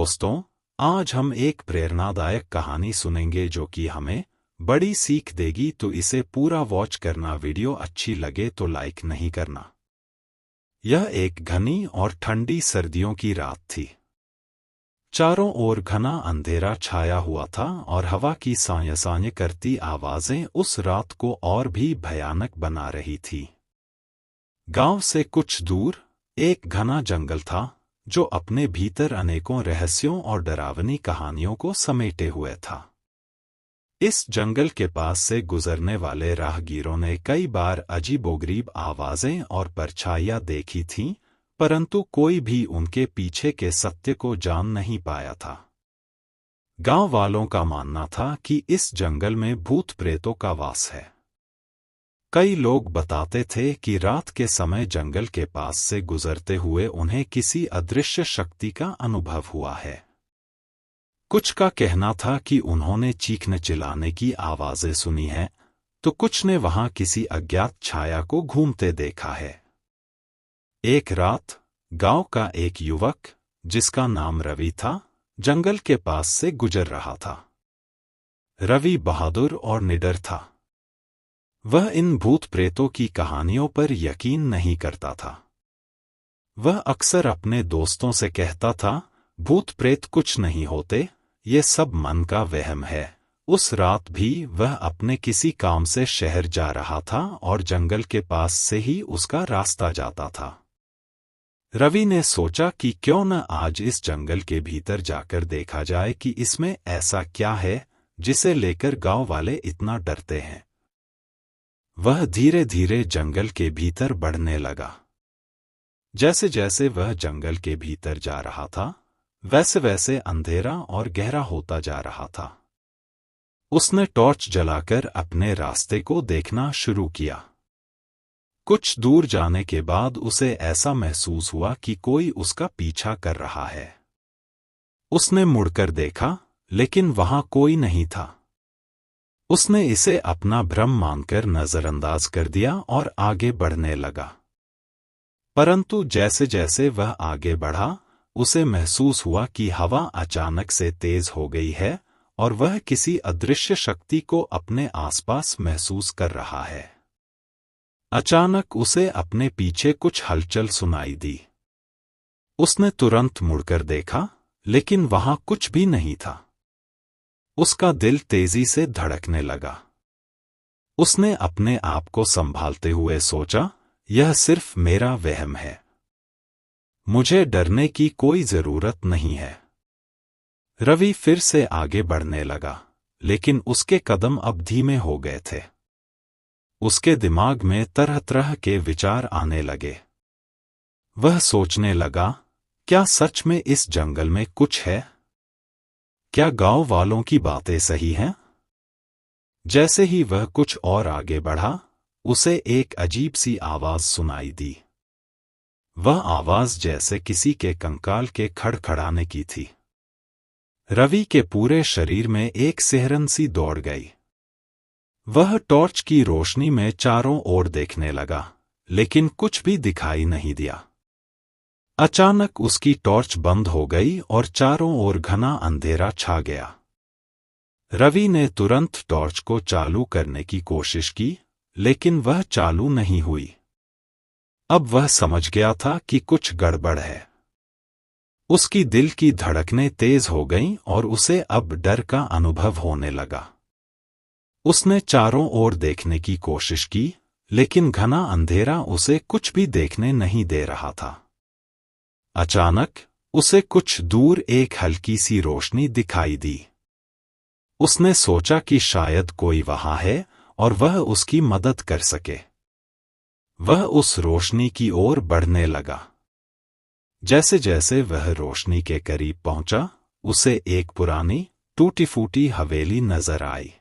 दोस्तों, आज हम एक प्रेरणादायक कहानी सुनेंगे जो कि हमें बड़ी सीख देगी। तो इसे पूरा वॉच करना। वीडियो अच्छी लगे तो लाइक नहीं करना। यह एक घनी और ठंडी सर्दियों की रात थी। चारों ओर घना अंधेरा छाया हुआ था और हवा की साँय करती आवाजें उस रात को और भी भयानक बना रही थी। गांव से कुछ दूर एक घना जंगल था जो अपने भीतर अनेकों रहस्यों और डरावनी कहानियों को समेटे हुए था। इस जंगल के पास से गुजरने वाले राहगीरों ने कई बार अजीबोगरीब आवाजें और परछाइयां देखी थीं, परंतु कोई भी उनके पीछे के सत्य को जान नहीं पाया था। गांव वालों का मानना था कि इस जंगल में भूत प्रेतों का वास है। कई लोग बताते थे कि रात के समय जंगल के पास से गुजरते हुए उन्हें किसी अदृश्य शक्ति का अनुभव हुआ है। कुछ का कहना था कि उन्होंने चीखने चिल्लाने की आवाजें सुनी हैं, तो कुछ ने वहां किसी अज्ञात छाया को घूमते देखा है। एक रात गांव का एक युवक, जिसका नाम रवि था, जंगल के पास से गुजर रहा था। रवि बहादुर और निडर था। वह इन भूत प्रेतों की कहानियों पर यकीन नहीं करता था। वह अक्सर अपने दोस्तों से कहता था, भूत प्रेत कुछ नहीं होते, ये सब मन का वहम है। उस रात भी वह अपने किसी काम से शहर जा रहा था और जंगल के पास से ही उसका रास्ता जाता था। रवि ने सोचा कि क्यों न आज इस जंगल के भीतर जाकर देखा जाए कि इसमें ऐसा क्या है जिसे लेकर गांव वाले इतना डरते हैं। वह धीरे धीरे जंगल के भीतर बढ़ने लगा। जैसे जैसे वह जंगल के भीतर जा रहा था, वैसे वैसे अंधेरा और गहरा होता जा रहा था। उसने टॉर्च जलाकर अपने रास्ते को देखना शुरू किया। कुछ दूर जाने के बाद उसे ऐसा महसूस हुआ कि कोई उसका पीछा कर रहा है। उसने मुड़कर देखा, लेकिन वहां कोई नहीं था। उसने इसे अपना भ्रम मानकर नजरअंदाज कर दिया और आगे बढ़ने लगा। परंतु जैसे जैसे वह आगे बढ़ा, उसे महसूस हुआ कि हवा अचानक से तेज हो गई है और वह किसी अदृश्य शक्ति को अपने आसपास महसूस कर रहा है। अचानक उसे अपने पीछे कुछ हलचल सुनाई दी। उसने तुरंत मुड़कर देखा, लेकिन वहां कुछ भी नहीं था। उसका दिल तेजी से धड़कने लगा। उसने अपने आप को संभालते हुए सोचा, यह सिर्फ मेरा वहम है। मुझे डरने की कोई जरूरत नहीं है। रवि फिर से आगे बढ़ने लगा, लेकिन उसके कदम अब धीमे हो गए थे। उसके दिमाग में तरह तरह के विचार आने लगे। वह सोचने लगा, क्या सच में इस जंगल में कुछ है? क्या गांव वालों की बातें सही हैं? जैसे ही वह कुछ और आगे बढ़ा, उसे एक अजीब सी आवाज सुनाई दी। वह आवाज जैसे किसी के कंकाल के खड़खड़ाने की थी। रवि के पूरे शरीर में एक सिहरन सी दौड़ गई। वह टॉर्च की रोशनी में चारों ओर देखने लगा, लेकिन कुछ भी दिखाई नहीं दिया। अचानक उसकी टॉर्च बंद हो गई और चारों ओर घना अंधेरा छा गया। रवि ने तुरंत टॉर्च को चालू करने की कोशिश की, लेकिन वह चालू नहीं हुई। अब वह समझ गया था कि कुछ गड़बड़ है। उसकी दिल की धड़कनें तेज हो गईं और उसे अब डर का अनुभव होने लगा। उसने चारों ओर देखने की कोशिश की, लेकिन घना अंधेरा उसे कुछ भी देखने नहीं दे रहा था। अचानक उसे कुछ दूर एक हल्की सी रोशनी दिखाई दी। उसने सोचा कि शायद कोई वहां है और वह उसकी मदद कर सके। वह उस रोशनी की ओर बढ़ने लगा। जैसे जैसे वह रोशनी के करीब पहुंचा, उसे एक पुरानी टूटी फूटी हवेली नजर आई।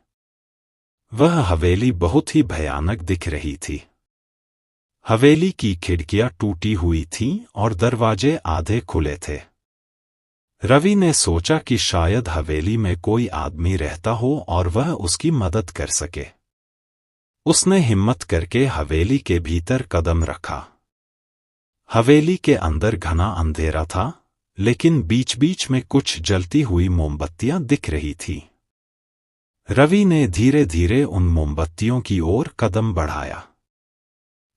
वह हवेली बहुत ही भयानक दिख रही थी। हवेली की खिड़कियां टूटी हुई थीं और दरवाजे आधे खुले थे। रवि ने सोचा कि शायद हवेली में कोई आदमी रहता हो और वह उसकी मदद कर सके। उसने हिम्मत करके हवेली के भीतर कदम रखा। हवेली के अंदर घना अंधेरा था, लेकिन बीच बीच में कुछ जलती हुई मोमबत्तियां दिख रही थीं। रवि ने धीरे धीरे उन मोमबत्तियों की ओर कदम बढ़ाया।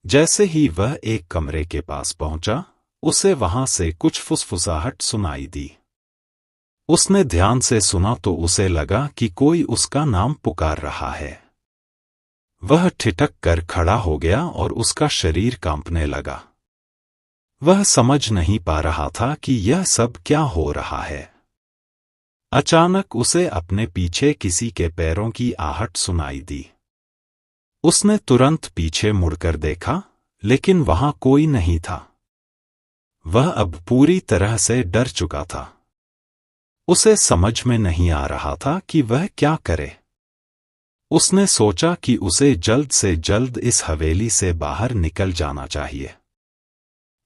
जैसे ही वह एक कमरे के पास पहुंचा, उसे वहां से कुछ फुसफुसाहट सुनाई दी। उसने ध्यान से सुना तो उसे लगा कि कोई उसका नाम पुकार रहा है। वह ठिठक कर खड़ा हो गया और उसका शरीर कांपने लगा। वह समझ नहीं पा रहा था कि यह सब क्या हो रहा है। अचानक उसे अपने पीछे किसी के पैरों की आहट सुनाई दी। उसने तुरंत पीछे मुड़कर देखा, लेकिन वहां कोई नहीं था। वह अब पूरी तरह से डर चुका था। उसे समझ में नहीं आ रहा था कि वह क्या करे। उसने सोचा कि उसे जल्द से जल्द इस हवेली से बाहर निकल जाना चाहिए।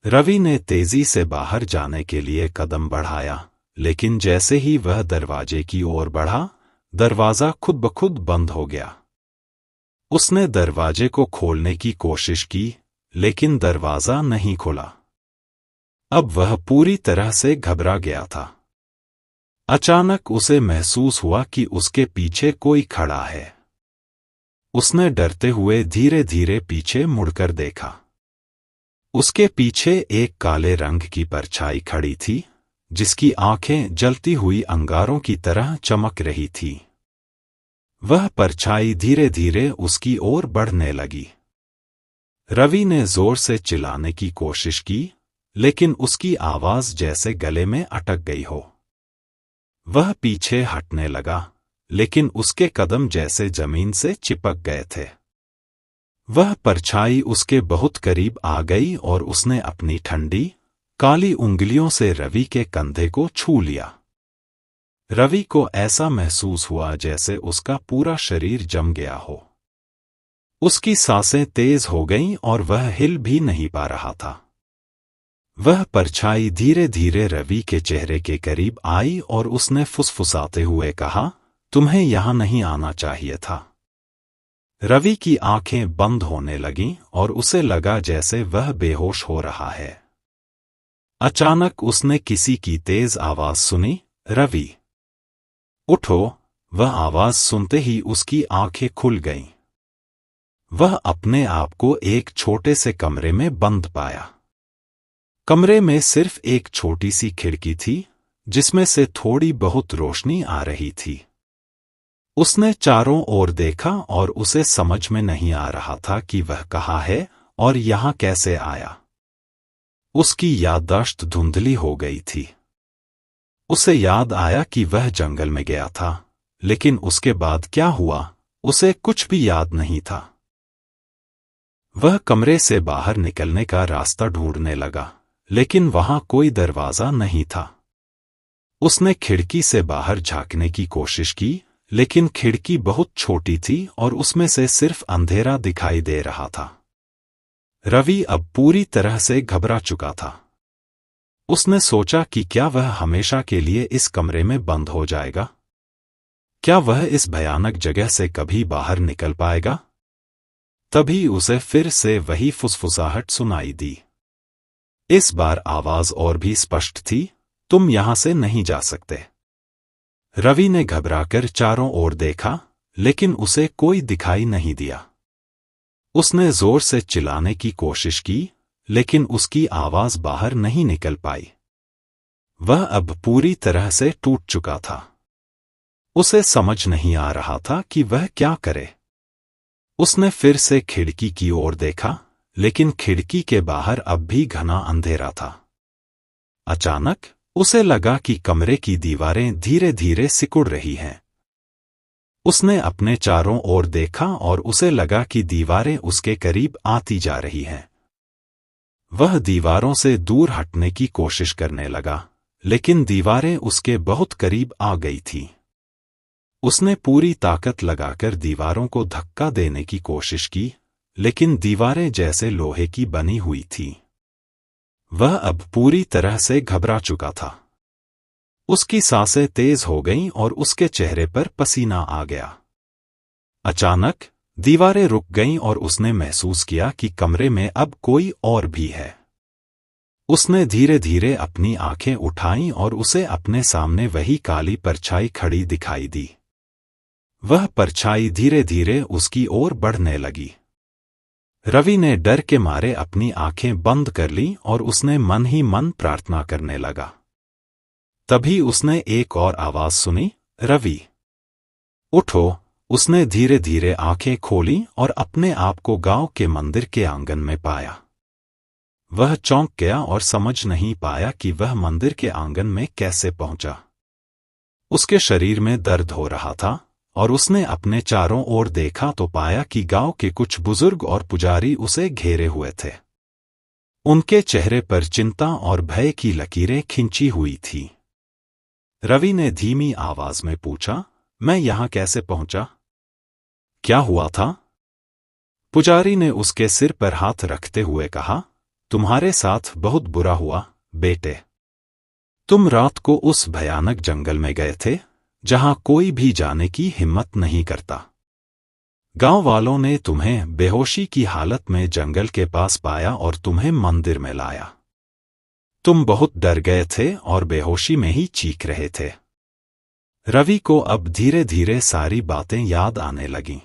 रवि ने तेजी से बाहर जाने के लिए कदम बढ़ाया, लेकिन जैसे ही वह दरवाजे की ओर बढ़ा, दरवाजा खुद ब खुद बंद हो गया। उसने दरवाजे को खोलने की कोशिश की, लेकिन दरवाजा नहीं खुला। अब वह पूरी तरह से घबरा गया था। अचानक उसे महसूस हुआ कि उसके पीछे कोई खड़ा है। उसने डरते हुए धीरे धीरे पीछे मुड़कर देखा। उसके पीछे एक काले रंग की परछाई खड़ी थी, जिसकी आंखें जलती हुई अंगारों की तरह चमक रही थी। वह परछाई धीरे धीरे उसकी ओर बढ़ने लगी। रवि ने जोर से चिल्लाने की कोशिश की, लेकिन उसकी आवाज जैसे गले में अटक गई हो। वह पीछे हटने लगा, लेकिन उसके कदम जैसे जमीन से चिपक गए थे। वह परछाई उसके बहुत करीब आ गई और उसने अपनी ठंडी, काली उंगलियों से रवि के कंधे को छू लिया। रवि को ऐसा महसूस हुआ जैसे उसका पूरा शरीर जम गया हो। उसकी सांसें तेज हो गईं और वह हिल भी नहीं पा रहा था। वह परछाई धीरे धीरे रवि के चेहरे के करीब आई और उसने फुसफुसाते हुए कहा, तुम्हें यहां नहीं आना चाहिए था। रवि की आंखें बंद होने लगीं और उसे लगा जैसे वह बेहोश हो रहा है। अचानक उसने किसी की तेज आवाज सुनी, रवि, उठो। वह आवाज सुनते ही उसकी आंखें खुल गईं। वह अपने आप को एक छोटे से कमरे में बंद पाया। कमरे में सिर्फ एक छोटी सी खिड़की थी, जिसमें से थोड़ी बहुत रोशनी आ रही थी। उसने चारों ओर देखा और उसे समझ में नहीं आ रहा था कि वह कहाँ है और यहाँ कैसे आया। उसकी याददाश्त धुंधली हो गई थी। उसे याद आया कि वह जंगल में गया था, लेकिन उसके बाद क्या हुआ, उसे कुछ भी याद नहीं था। वह कमरे से बाहर निकलने का रास्ता ढूंढने लगा, लेकिन वहां कोई दरवाजा नहीं था। उसने खिड़की से बाहर झांकने की कोशिश की, लेकिन खिड़की बहुत छोटी थी और उसमें से सिर्फ अंधेरा दिखाई दे रहा था। रवि अब पूरी तरह से घबरा चुका था। उसने सोचा कि क्या वह हमेशा के लिए इस कमरे में बंद हो जाएगा? क्या वह इस भयानक जगह से कभी बाहर निकल पाएगा? तभी उसे फिर से वही फुसफुसाहट सुनाई दी। इस बार आवाज और भी स्पष्ट थी, तुम यहां से नहीं जा सकते। रवि ने घबराकर चारों ओर देखा, लेकिन उसे कोई दिखाई नहीं दिया। उसने जोर से चिल्लाने की कोशिश की, लेकिन उसकी आवाज बाहर नहीं निकल पाई। वह अब पूरी तरह से टूट चुका था। उसे समझ नहीं आ रहा था कि वह क्या करे। उसने फिर से खिड़की की ओर देखा, लेकिन खिड़की के बाहर अब भी घना अंधेरा था। अचानक उसे लगा कि कमरे की दीवारें धीरे धीरे सिकुड़ रही हैं। उसने अपने चारों ओर देखा और उसे लगा कि दीवारें उसके करीब आती जा रही हैं। वह दीवारों से दूर हटने की कोशिश करने लगा, लेकिन दीवारें उसके बहुत करीब आ गई थीं। उसने पूरी ताकत लगाकर दीवारों को धक्का देने की कोशिश की, लेकिन दीवारें जैसे लोहे की बनी हुई थीं। वह अब पूरी तरह से घबरा चुका था। उसकी सांसें तेज हो गईं और उसके चेहरे पर पसीना आ गया। अचानक दीवारें रुक गईं और उसने महसूस किया कि कमरे में अब कोई और भी है। उसने धीरे धीरे अपनी आंखें उठाईं और उसे अपने सामने वही काली परछाई खड़ी दिखाई दी। वह परछाई धीरे धीरे उसकी ओर बढ़ने लगी। रवि ने डर के मारे अपनी आंखें बंद कर लीं और उसने मन ही मन प्रार्थना करने लगा। तभी उसने एक और आवाज सुनी, रवि उठो। उसने धीरे धीरे आंखें खोलीं और अपने आप को गांव के मंदिर के आंगन में पाया। वह चौंक गया और समझ नहीं पाया कि वह मंदिर के आंगन में कैसे पहुंचा। उसके शरीर में दर्द हो रहा था और उसने अपने चारों ओर देखा तो पाया कि गांव के कुछ बुजुर्ग और पुजारी उसे घेरे हुए थे। उनके चेहरे पर चिंता और भय की लकीरें खिंची हुई थीं। रवि ने धीमी आवाज में पूछा, मैं यहां कैसे पहुंचा? क्या हुआ था? पुजारी ने उसके सिर पर हाथ रखते हुए कहा, तुम्हारे साथ बहुत बुरा हुआ, बेटे। तुम रात को उस भयानक जंगल में गए थे, जहां कोई भी जाने की हिम्मत नहीं करता। गांव वालों ने तुम्हें बेहोशी की हालत में जंगल के पास पाया और तुम्हें मंदिर में लाया। तुम बहुत डर गए थे और बेहोशी में ही चीख रहे थे। रवि को अब धीरे धीरे सारी बातें याद आने लगीं।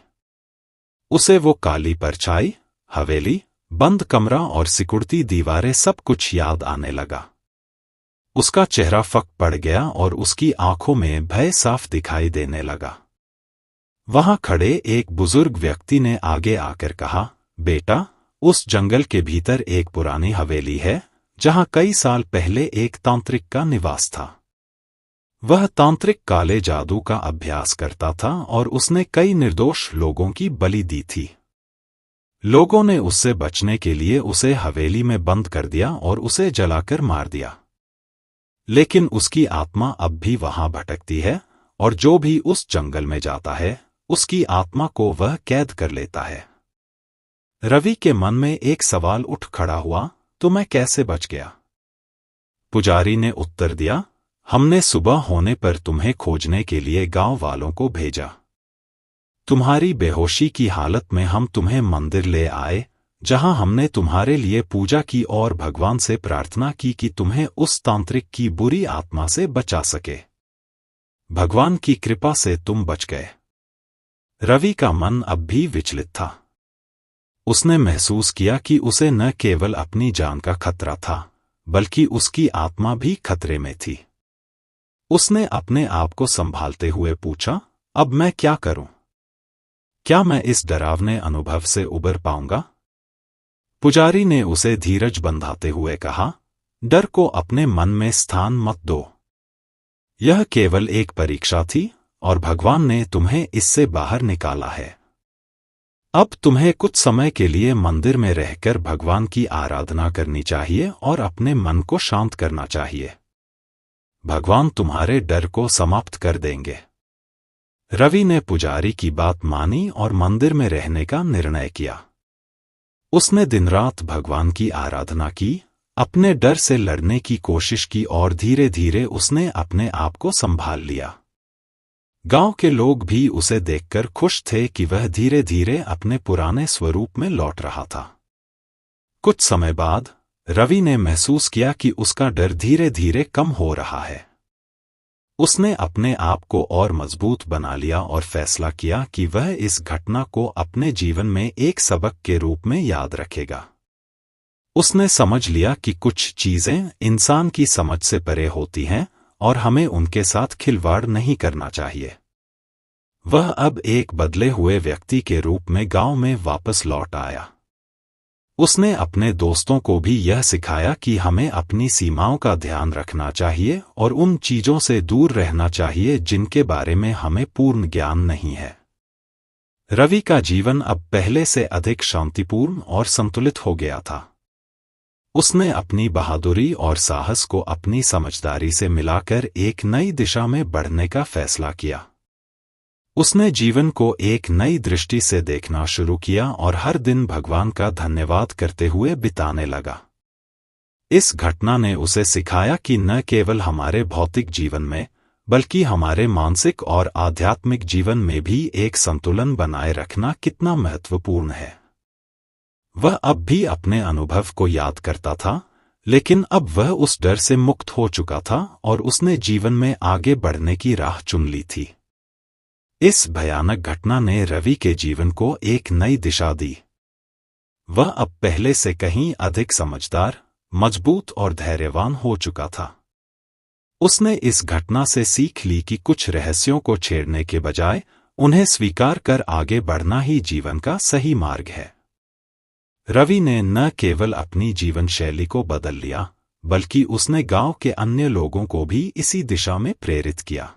उसे वो काली परछाई, हवेली, बंद कमरा और सिकुड़ती दीवारें सब कुछ याद आने लगा। उसका चेहरा फक पड़ गया और उसकी आंखों में भय साफ दिखाई देने लगा। वहां खड़े एक बुजुर्ग व्यक्ति ने आगे आकर कहा, बेटा, उस जंगल के भीतर एक पुरानी हवेली है, जहां कई साल पहले एक तांत्रिक का निवास था। वह तांत्रिक काले जादू का अभ्यास करता था और उसने कई निर्दोष लोगों की बलि दी थी। लोगों ने उससे बचने के लिए उसे हवेली में बंद कर दिया और उसे जलाकर मार दिया। लेकिन उसकी आत्मा अब भी वहां भटकती है और जो भी उस जंगल में जाता है, उसकी आत्मा को वह कैद कर लेता है। रवि के मन में एक सवाल उठ खड़ा हुआ, तो मैं कैसे बच गया? पुजारी ने उत्तर दिया, हमने सुबह होने पर तुम्हें खोजने के लिए गांव वालों को भेजा। तुम्हारी बेहोशी की हालत में हम तुम्हें मंदिर ले आए, जहां हमने तुम्हारे लिए पूजा की और भगवान से प्रार्थना की कि तुम्हें उस तांत्रिक की बुरी आत्मा से बचा सके। भगवान की कृपा से तुम बच गए। रवि का मन अब भी विचलित था। उसने महसूस किया कि उसे न केवल अपनी जान का खतरा था, बल्कि उसकी आत्मा भी खतरे में थी। उसने अपने आप को संभालते हुए पूछा, अब मैं क्या करूं? क्या मैं इस डरावने अनुभव से उबर पाऊंगा? पुजारी ने उसे धीरज बंधाते हुए कहा, डर को अपने मन में स्थान मत दो। यह केवल एक परीक्षा थी और भगवान ने तुम्हें इससे बाहर निकाला है। अब तुम्हें कुछ समय के लिए मंदिर में रहकर भगवान की आराधना करनी चाहिए और अपने मन को शांत करना चाहिए। भगवान तुम्हारे डर को समाप्त कर देंगे। रवि ने पुजारी की बात मानी और मंदिर में रहने का निर्णय किया। उसने दिन रात भगवान की आराधना की, अपने डर से लड़ने की कोशिश की और धीरे धीरे उसने अपने आप को संभाल लिया। गांव के लोग भी उसे देखकर खुश थे कि वह धीरे धीरे अपने पुराने स्वरूप में लौट रहा था। कुछ समय बाद रवि ने महसूस किया कि उसका डर धीरे धीरे कम हो रहा है। उसने अपने आप को और मजबूत बना लिया और फैसला किया कि वह इस घटना को अपने जीवन में एक सबक के रूप में याद रखेगा। उसने समझ लिया कि कुछ चीजें इंसान की समझ से परे होती हैं और हमें उनके साथ खिलवाड़ नहीं करना चाहिए। वह अब एक बदले हुए व्यक्ति के रूप में गांव में वापस लौट आया। उसने अपने दोस्तों को भी यह सिखाया कि हमें अपनी सीमाओं का ध्यान रखना चाहिए और उन चीजों से दूर रहना चाहिए जिनके बारे में हमें पूर्ण ज्ञान नहीं है। रवि का जीवन अब पहले से अधिक शांतिपूर्ण और संतुलित हो गया था। उसने अपनी बहादुरी और साहस को अपनी समझदारी से मिलाकर एक नई दिशा में बढ़ने का फैसला किया। उसने जीवन को एक नई दृष्टि से देखना शुरू किया और हर दिन भगवान का धन्यवाद करते हुए बिताने लगा। इस घटना ने उसे सिखाया कि न केवल हमारे भौतिक जीवन में, बल्कि हमारे मानसिक और आध्यात्मिक जीवन में भी एक संतुलन बनाए रखना कितना महत्वपूर्ण है। वह अब भी अपने अनुभव को याद करता था, लेकिन अब वह उस डर से मुक्त हो चुका था और उसने जीवन में आगे बढ़ने की राह चुन ली थी। इस भयानक घटना ने रवि के जीवन को एक नई दिशा दी। वह अब पहले से कहीं अधिक समझदार, मजबूत और धैर्यवान हो चुका था। उसने इस घटना से सीख ली कि कुछ रहस्यों को छेड़ने के बजाय उन्हें स्वीकार कर आगे बढ़ना ही जीवन का सही मार्ग है। रवि ने न केवल अपनी जीवन शैली को बदल लिया, बल्कि उसने गांव के अन्य लोगों को भी इसी दिशा में प्रेरित किया।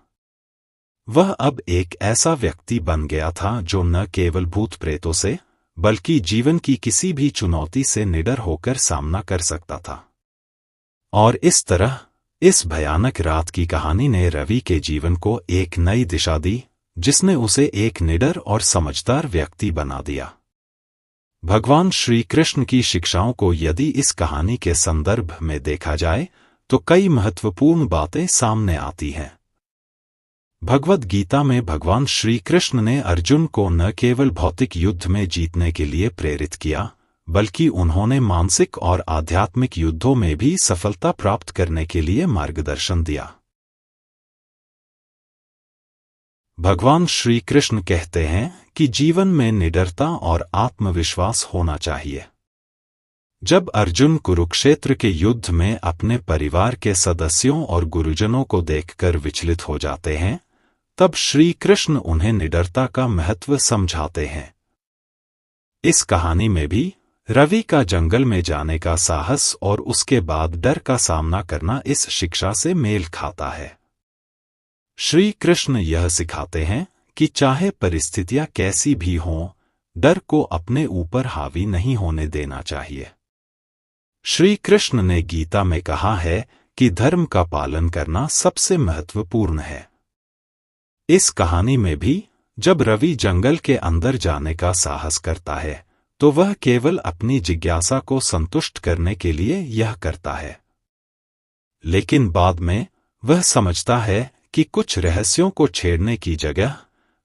वह अब एक ऐसा व्यक्ति बन गया था जो न केवल भूत प्रेतों से, बल्कि जीवन की किसी भी चुनौती से निडर होकर सामना कर सकता था। और इस तरह इस भयानक रात की कहानी ने रवि के जीवन को एक नई दिशा दी, जिसने उसे एक निडर और समझदार व्यक्ति बना दिया। भगवान श्री कृष्ण की शिक्षाओं को यदि इस कहानी के संदर्भ में देखा जाए तो कई महत्वपूर्ण बातें सामने आती हैं। भगवद गीता में भगवान श्री कृष्ण ने अर्जुन को न केवल भौतिक युद्ध में जीतने के लिए प्रेरित किया, बल्कि उन्होंने मानसिक और आध्यात्मिक युद्धों में भी सफलता प्राप्त करने के लिए मार्गदर्शन दिया। भगवान श्री कृष्ण कहते हैं कि जीवन में निडरता और आत्मविश्वास होना चाहिए। जब अर्जुन कुरुक्षेत्र के युद्ध में अपने परिवार के सदस्यों और गुरुजनों को देखकर विचलित हो जाते हैं, तब श्री कृष्ण उन्हें निडरता का महत्व समझाते हैं। इस कहानी में भी रवि का जंगल में जाने का साहस और उसके बाद डर का सामना करना इस शिक्षा से मेल खाता है। श्री कृष्ण यह सिखाते हैं कि चाहे परिस्थितियां कैसी भी हों, डर को अपने ऊपर हावी नहीं होने देना चाहिए। श्री कृष्ण ने गीता में कहा है कि धर्म का पालन करना सबसे महत्वपूर्ण है। इस कहानी में भी जब रवि जंगल के अंदर जाने का साहस करता है, तो वह केवल अपनी जिज्ञासा को संतुष्ट करने के लिए यह करता है। लेकिन बाद में वह समझता है कि कुछ रहस्यों को छेड़ने की जगह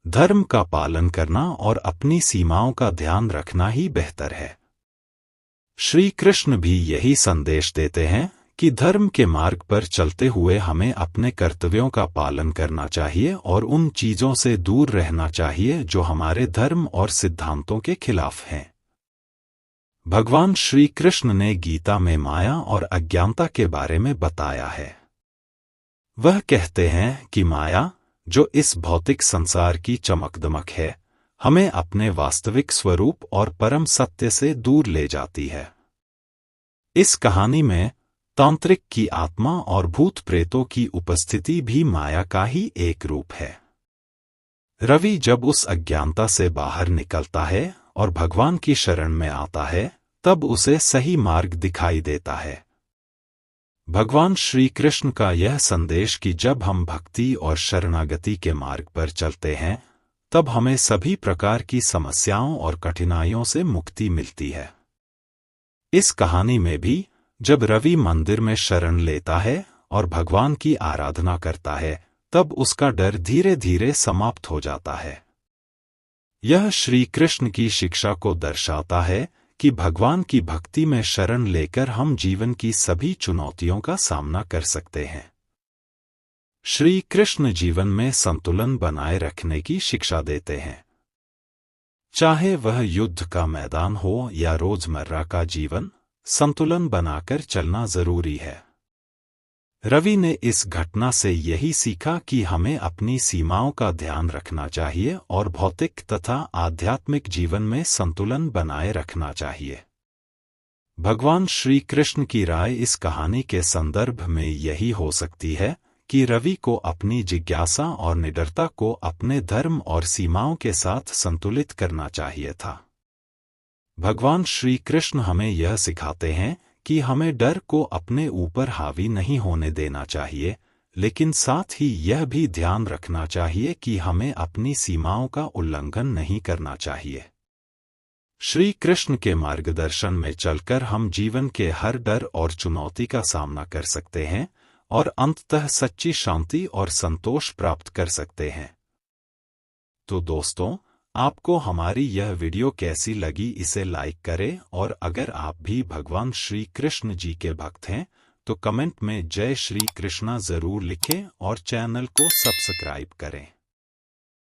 धर्म का पालन करना और अपनी सीमाओं का ध्यान रखना ही बेहतर है। श्री कृष्ण भी यही संदेश देते हैं कि धर्म के मार्ग पर चलते हुए हमें अपने कर्तव्यों का पालन करना चाहिए और उन चीजों से दूर रहना चाहिए जो हमारे धर्म और सिद्धांतों के खिलाफ हैं। भगवान श्री कृष्ण ने गीता में माया और अज्ञानता के बारे में बताया है। वह कहते हैं कि माया, जो इस भौतिक संसार की चमकदमक है, हमें अपने वास्तविक स्वरूप और परम सत्य से दूर ले जाती है। इस कहानी में तांत्रिक की आत्मा और भूत प्रेतों की उपस्थिति भी माया का ही एक रूप है। रवि जब उस अज्ञानता से बाहर निकलता है और भगवान की शरण में आता है, तब उसे सही मार्ग दिखाई देता है। भगवान श्री कृष्ण का यह संदेश कि जब हम भक्ति और शरणागति के मार्ग पर चलते हैं, तब हमें सभी प्रकार की समस्याओं और कठिनाइयों से मुक्ति मिलती है। इस कहानी में भी जब रवि मंदिर में शरण लेता है और भगवान की आराधना करता है, तब उसका डर धीरे धीरे समाप्त हो जाता है। यह श्री कृष्ण की शिक्षा को दर्शाता है कि भगवान की भक्ति में शरण लेकर हम जीवन की सभी चुनौतियों का सामना कर सकते हैं। श्री कृष्ण जीवन में संतुलन बनाए रखने की शिक्षा देते हैं। चाहे वह युद्ध का मैदान हो या रोजमर्रा का जीवन, संतुलन बनाकर चलना जरूरी है। रवि ने इस घटना से यही सीखा कि हमें अपनी सीमाओं का ध्यान रखना चाहिए और भौतिक तथा आध्यात्मिक जीवन में संतुलन बनाए रखना चाहिए। भगवान श्री कृष्ण की राय इस कहानी के संदर्भ में यही हो सकती है कि रवि को अपनी जिज्ञासा और निडरता को अपने धर्म और सीमाओं के साथ संतुलित करना चाहिए था। भगवान श्री कृष्ण हमें यह सिखाते हैं कि हमें डर को अपने ऊपर हावी नहीं होने देना चाहिए, लेकिन साथ ही यह भी ध्यान रखना चाहिए कि हमें अपनी सीमाओं का उल्लंघन नहीं करना चाहिए। श्री कृष्ण के मार्गदर्शन में चलकर हम जीवन के हर डर और चुनौती का सामना कर सकते हैं और अंततः सच्ची शांति और संतोष प्राप्त कर सकते हैं। तो दोस्तों, आपको हमारी यह वीडियो कैसी लगी इसे लाइक करें और अगर आप भी भगवान श्री कृष्ण जी के भक्त हैं तो कमेंट में जय श्री कृष्णा ज़रूर लिखें और चैनल को सब्सक्राइब करें।